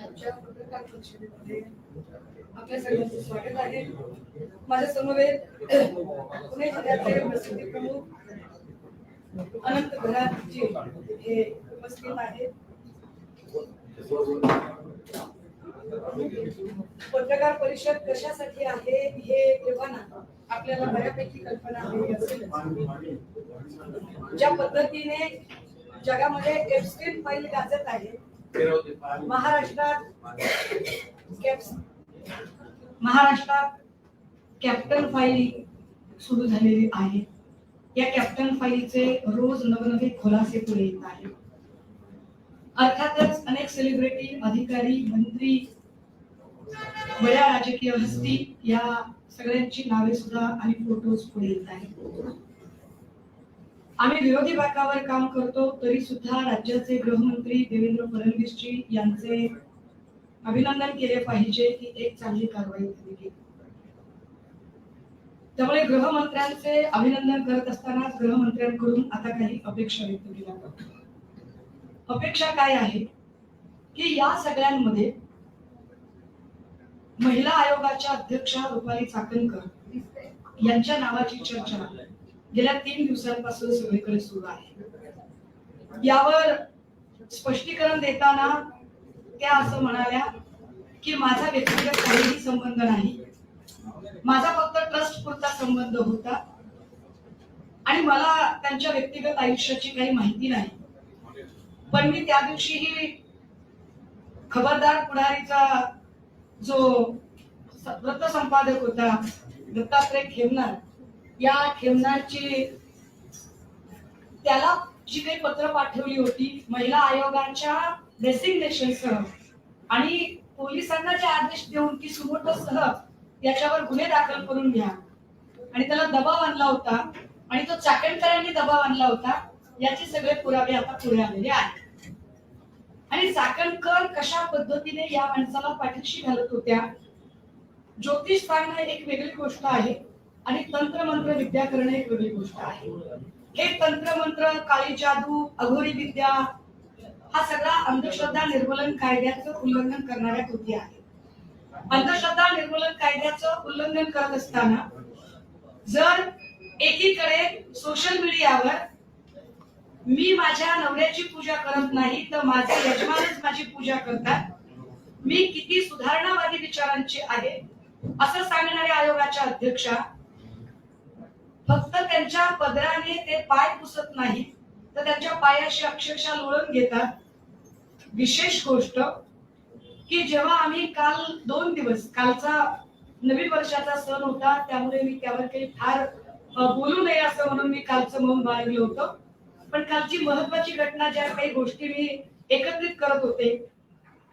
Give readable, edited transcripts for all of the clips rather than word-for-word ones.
आजच्या पत्रकार परिषदेमध्ये आपल्या सगळ्यांचं स्वागत आहे. माझ्या समवेत पुणे जिल्ह्याचे प्रसिद्धी प्रमुख अनंत घराजी हे उपस्थित आहेत. पत्रकार परिषद कशासाठी आहे हे तेव्हा आपल्याला बऱ्यापैकी कल्पना हवी असेल. ज्या पद्धतीने जगामध्ये एप्स्टीन फाईल गाजत आहे, महाराष्ट्रात कॅप्टन फाईल सुरू झालेली आहे. या कॅप्टन फाईलचे रोज नवनवे खुलासे पुढे येत आहेत. अर्थातच अनेक सेलिब्रिटी, अधिकारी, मंत्री, बड्या राजकीय हस्ती या सगळ्यांची नावे सुद्धा आणि फोटोज पुढे येत आहेत. आम्ही विरोधी बाकावर काम करतो तरी सुद्धा राज्याचे गृहमंत्री देवेंद्र फडणवीसजी यांचे अभिनंदन केले पाहिजे की एक चांगली कारवाई झाली गेली. त्यामुळे गृहमंत्र्यांचे अभिनंदन करत असताना गृहमंत्र्यांकडून आता काही अपेक्षा व्यक्त केल्या जातात. अपेक्षा काय आहे की या सगळ्यांमध्ये महिला आयोगाच्या अध्यक्षा रुपाली चाकणकर यांच्या नावाची चर्चा गेल्या 3 दिवसांपासून सगळीकडे सुरू आहे. यावर स्पष्टीकरण देताना त्या असं म्हणाल्या की माझा व्यक्तिगत काहीही संबंध नाही, माझा फक्त ट्रस्ट पुरता संबंध होता आणि मला त्यांच्या व्यक्तिगत आयुष्याची काही माहिती नाही. पण मी त्या दिवशीही खबरदार पुढारीचा जो वृत्तसंपादक होता दत्तात्रय खेमनार, या खेमनारची त्याला जी काही पत्र पाठवली होती महिला आयोगाच्या डेसिग्नेशनसह आणि पोलिसांना जे आदेश देऊन की सुमोटोसह याच्यावर गुन्हे दाखल करून घ्या आणि त्याला दबाव आणला होता आणि तो चाकणकरांनी दबाव आणला होता, याचे सगळे पुरावे आता पुढे आलेले आहेत. आणि चाकणकर कशा पद्धतीने या माणसाला पाठीशी घालत होत्या. ज्योतिष सांगणं एक वेगळी गोष्ट आहे आणि तंत्रमंत्र विद्या करणं एक वेगळी गोष्ट आहे. हे तंत्रमंत्र, काळी जादू, अघोरी विद्या हा सगळा अंधश्रद्धा निर्मूलन कायद्याचं उल्लंघन करणाऱ्या कृती आहे. अंधश्रद्धा निर्मूलन कायद्याचं उल्लंघन करत असताना जर एकीकडे सोशल मीडियावर मी माझ्या नवऱ्याची पूजा करत नाही तर माझे यजमानच माझी पूजा करतात, मी किती सुधारणावादी विचारांची आहे असं सांगणाऱ्या आयोगाच्या अध्यक्षा फक्त त्यांच्या पदराने ते पाय पुसत नाही तर त्यांच्या पायाशी अक्षरशः लोळण घेतात. विशेष गोष्ट की जेव्हा आम्ही काल 2 दिवस, कालचा नवीन वर्षाचा सण होता त्यामुळे मी त्यावर काही फार बोलू नये असं म्हणून मी कालचं मौन बाळगलं होतं. पण कालची महत्वाची घटना, ज्या काही गोष्टी मी एकत्रित करत होते,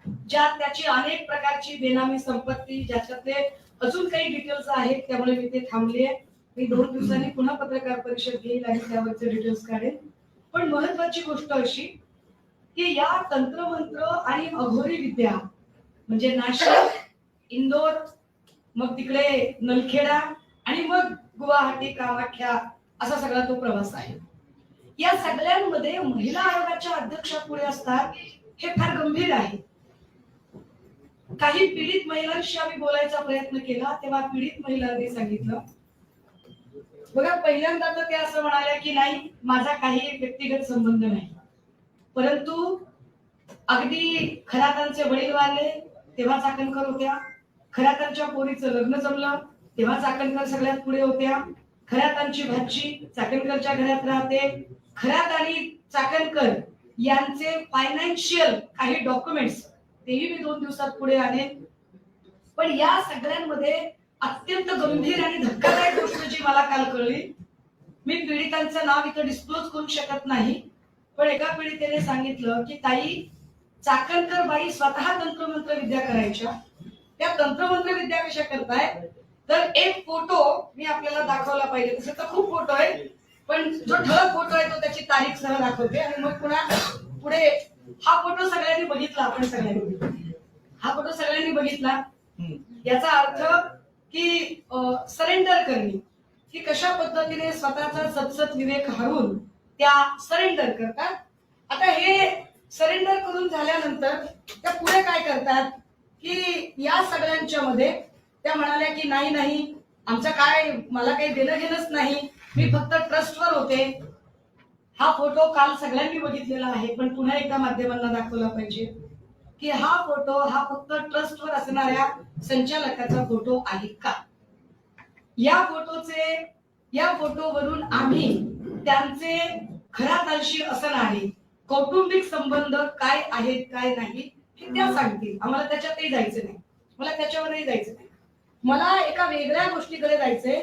ज्यात त्याची अनेक प्रकारची बेनामी संपत्ती, ज्याच्यातले अजून काही डिटेल्स आहेत, त्यामुळे मी ते थांबले. मी 2 दिवसांनी पुन्हा पत्रकार परिषद घेईल आणि त्यावरचे डिटेल्स काढेल. पण महत्वाची गोष्ट अशी की या तंत्रमंत्र आणि अघोरी विद्या म्हणजे नाशिक, इंदोर, मग तिकडे नलखेडा आणि मग गुवाहाटी, कामाख्या असा सगळा तो प्रवास आहे. या सगळ्यांमध्ये महिला आयोगाच्या अध्यक्षा पुढे असतात हे फार गंभीर आहे. काही पीडित महिलांशी आम्ही बोलायचा प्रयत्न केला तेव्हा पीडित महिलांनी सांगितलं, बघा पहिल्यांदा तर ते असं म्हणाल्या की नाही माझा काही व्यक्तिगत संबंध नाही, परंतु अगदी खरातांचे वडील वारले तेव्हा चाकणकर होत्या, खरातांच्या पोरीचं लग्न जमलं तेव्हा चाकणकर सगळ्यात पुढे होत्या, खरातांची भाची चाकणकरच्या घरात राहते, खरात आणि चाकणकर यांचे फायनान्शियल काही डॉक्युमेंट्स तेही मी 2 दिवसात पुढे आणेन. पण या सगळ्यांमध्ये अत्यंत गंभीर आणि धक्कादायक गोष्ट जी मला काल कळली, मी पीडितांचं नाव इथं डिस्क्लोज करू शकत नाही, पण एका पीडितेने सांगितलं की ताई चाकणकर बाई स्वतः तंत्रमंत्र विद्या करायच्या, त्या तंत्रमंत्र विद्या कशा करताय तर एक फोटो मी आपल्याला दाखवला पाहिजे, तसं तर खूप फोटो आहे पण जो ठळक फोटो आहे तो त्याची तारीख सह दाखवते आणि मग पुन्हा पुढे हा फोटो सगळ्यांनी बघितला, आपण सगळ्यांनी हा फोटो सगळ्यांनी बघितला, याचा अर्थ की सरेंडर करणे, की कशा पद्धतीने स्वतःचा सतसत विवेक हरवून त्या सरेंडर करतात. आता हे सरेंडर करून झाल्यानंतर त्या पुढे काय करतात की या सगळ्यांच्या मध्ये त्या म्हणाल्या की नाही नाही आमचं काय, मला काही देणं घेणंच नाही, मी फक्त ट्रस्टवर होते. हा फोटो काल सगळ्यांनी बघितलेला आहे, पण पुन्हा एकदा माध्यमांना दाखवला पाहिजे की हा फोटो हा फक्त ट्रस्टवर असणाऱ्या संचालकाचा फोटो आहे का. या फोटोवरून आम्ही त्यांचे घरादारशी असणारे कौटुंबिक संबंध काय आहेत काय नाही हे त्या सांगतील. आम्हाला त्याच्यातही जायचं नाही, मला त्याच्यावरही जायचं नाही. मला एका वेगळ्या गोष्टीकडे जायचंय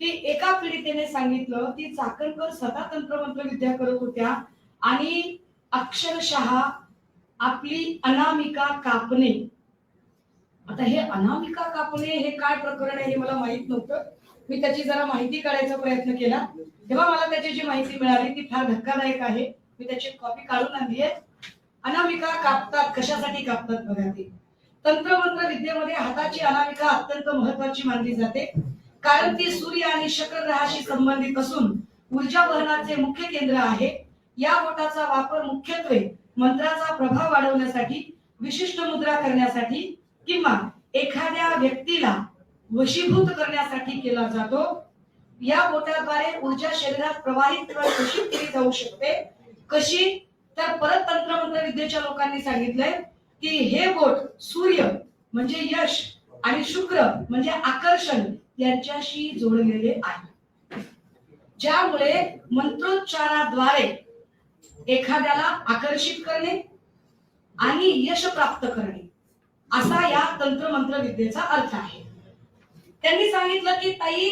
की एका पीडितेने सांगितलं की चाकणकर स्वतः तंत्रमंत्र विद्या करत होत्या आणि अक्षरशः आपली अनामिका कापणे. आता हे अनामिका कापणे हे काय प्रकरण आहे हे मला माहित नव्हतं. मी त्याची जरा माहिती काढायचा प्रयत्न केला तेव्हा मला त्याची जी माहिती मिळाली ती फार धक्कादायक आहे. मी त्याची कॉपी काढून आणली आहे. अनामिका कापतात, कशासाठी कापतात बघा. ते तंत्रमंत्र विद्येमध्ये हाताची अनामिका अत्यंत महत्वाची मानली जाते, कारण ती सूर्य आणि शुक्र ग्रहाशी संबंधित असून ऊर्जा वहनाचे मुख्य केंद्र आहे. या बोटाचा वापर मुख्यत्वे मंत्राचा प्रभाव वाढवण्यासाठी, विशिष्ट मुद्रा करण्यासाठी किंवा एखाद्या व्यक्तीला वशीभूत करण्यासाठी केला जातो. या बोटाद्वारे ऊर्जा शरीरात प्रवाहित कशी केली जाऊ शकते, कशी तर परत तंत्रमंत्र विद्येच्या लोकांनी सांगितलंय की हे बोट सूर्य म्हणजे यश आणि शुक्र म्हणजे आकर्षण यांच्याशी जोडलेले आहे, ज्यामुळे मंत्रोच्चाराद्वारे एखाद्याला आकर्षित करणे आणि यश प्राप्त करणे असा या तंत्रमंत्र विद्येचा अर्थ आहे. त्यांनी सांगितलं की ताई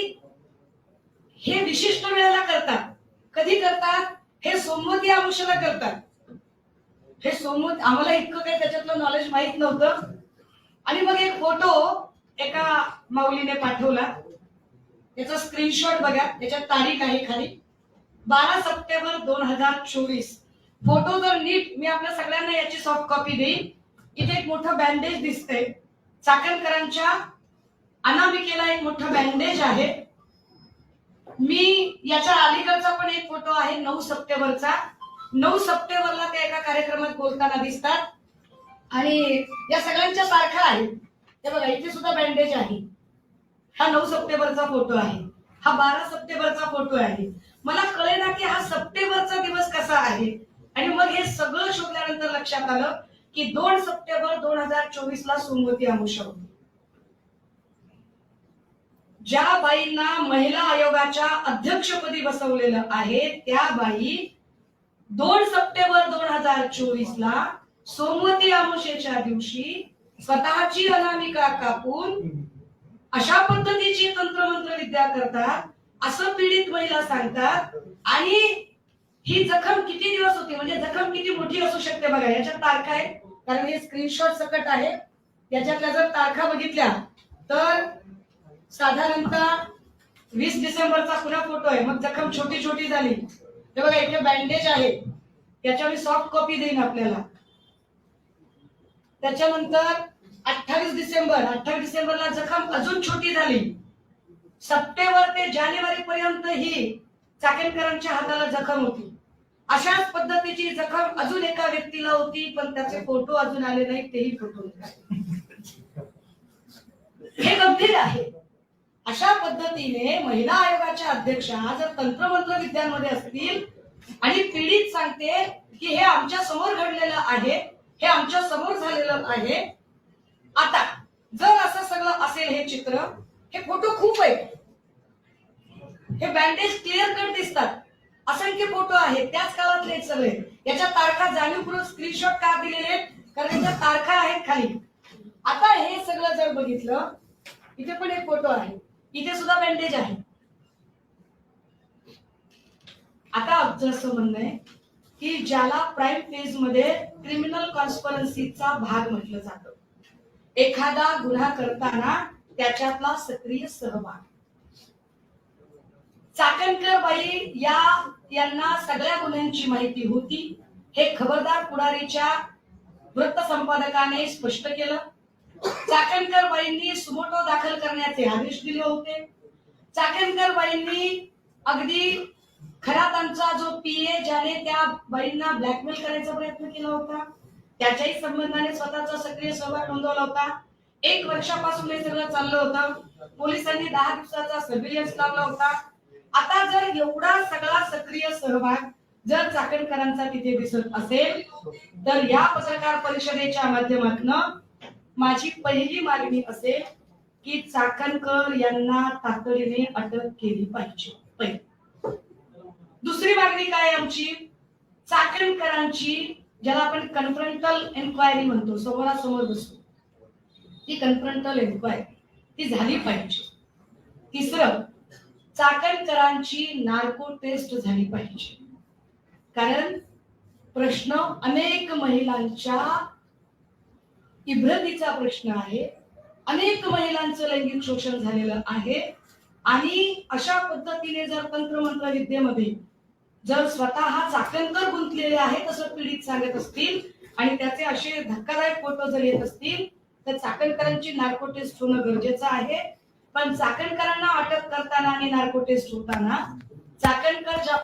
हे विशिष्ट वेळेला करतात. कधी करतात? हे सोमवती अमावस्येला करतात. हे सोमवती, आम्हाला इतकं काही त्याच्यातलं नॉलेज माहित नव्हतं. आणि मग एक फोटो एका माऊलीने पाठवला, त्याचा स्क्रीनशॉट बघा, त्याच्यात तारीख आहे खाली 12 सप्टेंबर 2024. फोटो जर नीट, मी आपल्या सगळ्यांना याची सॉफ्ट कॉपी देईन. इथे एक मोठं बँडेज दिसतंय, चाकणकरांच्या अनामिकेला एक मोठं बँडेज आहे. मी याच्या अलीकडचा पण एक फोटो आहे 9 सप्टेंबरचा. 9 सप्टेंबरला ते एका कार्यक्रमात बोलताना दिसतात आणि या सगळ्यांच्या तारखा आहेत. ते बघा इथे सुद्धा बँडेज आहे. हा 9 सप्टेंबरचा फोटो आहे, हा 12 सप्टेंबरचा फोटो आहे. मला कळेना की हा सप्टेंबरचा दिवस कसा आहे. आणि मग हे सगळं शोधल्यानंतर लक्षात आलं की 2 सप्टेंबर 2024 ला सोमवती अमावस्या होती. ज्या बाईंना महिला आयोगाच्या अध्यक्षपदी बसवलेलं आहे त्या बाई 2 सप्टेंबर 2024 ला सोमवती अमावस्येच्या दिवशी स्वतःची अनामिका कापून अशा पद्धतीची तंत्रमंत्र विद्या करतात असं पीडित महिला सांगतात. आणि ही जखम किती दिवस होती, म्हणजे जखम किती मोठी असू शकते बघा. याच्यात तारखा आहे, कारण हे स्क्रीनशॉट सकट आहे. याच्यातल्या जर तारखा बघितल्या तर साधारणतः 20 डिसेंबरचा पुन्हा फोटो आहे. मग जखम छोटी छोटी झाली. हे बघा इथे बँडेज आहे, त्याच्या मी सॉफ्ट कॉपी देईन आपल्याला. त्याच्यानंतर 28 डिसेंबरला जखम अजून छोटी झाली. सप्टेंबर ते जानेवारी पर्यंत ही चाकणकरांच्या हाताला जखम होती. अशाच पद्धतीची जखम अजून एका व्यक्तीला होती, पण त्याचे फोटो अजून आले नाहीत, तेही फोटो. हे गंभीर आहे. अशा पद्धतीने महिला आयोगाच्या अध्यक्षा जर तंत्रमंत्र विद्यांमध्ये असतील आणि पीडित सांगते की हे आमच्या समोर घडलेलं आहे, हे आमच्या समोर झालेलं आहे. आता जर असं सगळं असेल, हे चित्र, हे फोटो खूप आहेत, हे बँडेज क्लिअर कट दिसतात, असंख्य फोटो आहेत, त्याच काळातले सगळे. याच्या तारखा जाणीवपूर्वक स्क्रीनशॉट का दिलेले आहेत, कारण याच्या तारखा आहेत खाली. आता हे सगळं जर बघितलं, इथे पण एक फोटो आहे, इथे सुद्धा बँडेज आहे. आता आमचं असं म्हणणं आहे की ज्याला प्राईम फेज मध्ये क्रिमिनल कॉन्स्पिरन्सीचा भाग म्हटलं जातं, एखादा गुन्हा करताना त्याच्यातला सक्रिय सहभाग. चाकणकर बाई यांना सगळ्या गुन्ह्यांची माहिती होती. हे खबरदार पुढारीच्या वृत्त संपादकाने स्पष्ट केलं. चाकणकर बाईंनी सुमोटो दाखल करण्याचे आदेश दिले होते. चाकणकर बाईंनी अगदी खरा त्यांचा जो पीए ज्याने त्या बाईंना ब्लॅकमेल करायचा प्रयत्न केला होता, त्याच्याही संबंधाने स्वतःचा सक्रिय सहभाग नोंदवला होता. 1 वर्षापासून हे सगळं चाललं होतं. पोलिसांनी 10 दिवसाचा सर्व्हिलन्स लावला होता. आता जर एवढा सगळा सक्रिय सहभाग जर चाकणकरांचा तिथे दिसत असेल, तर या पत्रकार परिषदेच्या माध्यमातून माझी पहिली मागणी असेल की चाकणकर यांना तातडीने अटक केली पाहिजे. दुसरी मागणी काय आमची? चाकणकरांची, ज्याला आपण कन्फ्रंटल एन्क्वायरी म्हणतो, समोरासमोर बसतो, ती कन्फ्रंटल एन्क्वायरी ती झाली पाहिजे. तिसरं, चाकणकरांची नार्को टेस्ट झाली पाहिजे. कारण प्रश्न अनेक महिलांच्या इब्रतीचा प्रश्न आहे. अनेक महिलांचं लैंगिक शोषण झालेलं आहे. आणि अशा पद्धतीने जर तंत्रमंत्र विद्येमध्ये जर स्वतः चाकणकर गुंतलेले आहेत असं पीडित सांगत असतील आणि त्याचे असे धक्कादायक फोटो जर येत असतील, तर चाकणकरांची नार्को टेस्ट होणं गरजेचं आहे. पण चाकणकरांना अटक करताना आणि नार्को टेस्ट होताना चाकणकर ज्या